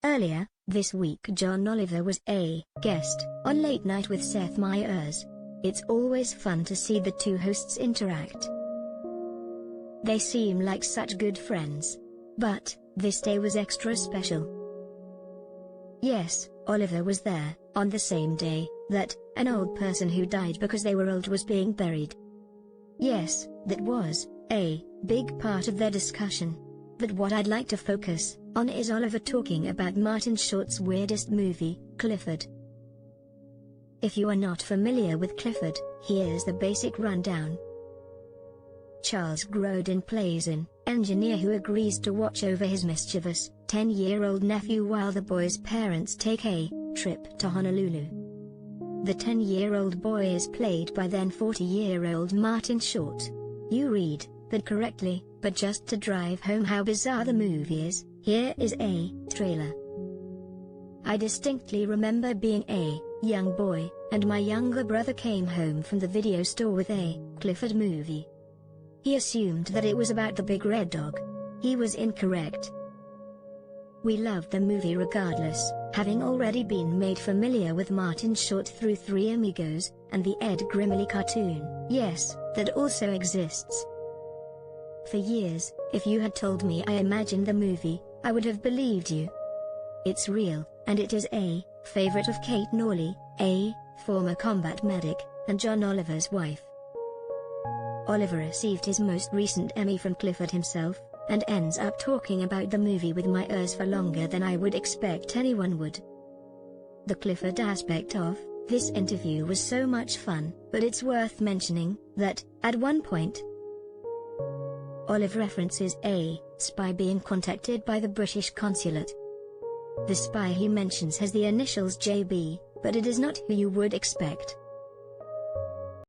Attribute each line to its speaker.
Speaker 1: Earlier this week, John Oliver was a guest on Late Night with Seth Meyers. It's always fun to see the two hosts interact. They seem like such good friends. But this day was extra special. Yes, Oliver was there, on the same day that an old person who died because they were old was being buried. Yes, that was a big part of their discussion. But what I'd like to focus on is Oliver talking about Martin Short's weirdest movie, Clifford. If you are not familiar with Clifford, here's the basic rundown. Charles Grodin plays an engineer who agrees to watch over his mischievous 10-year-old nephew while the boy's parents take a trip to Honolulu. The 10-year-old boy is played by then 40-year-old Martin Short. You read that correctly, but just to drive home how bizarre the movie is, here is a trailer. I distinctly remember being a young boy, and my younger brother came home from the video store with a Clifford movie. He assumed that it was about the big red dog. He was incorrect. We loved the movie regardless, having already been made familiar with Martin Short through Three Amigos, and the Ed Grimley cartoon, yes, that also exists. For years, if you had told me I imagined the movie, I would have believed you. It's real, and it is a favorite of Kate Norley, a former combat medic, and John Oliver's wife. Oliver received his most recent Emmy from Clifford himself, and ends up talking about the movie with Meyers for longer than I would expect anyone would. The Clifford aspect of this interview was so much fun, but it's worth mentioning that, at one point, Oliver references a spy being contacted by the British consulate. The spy he mentions has the initials JB, but it is not who you would expect.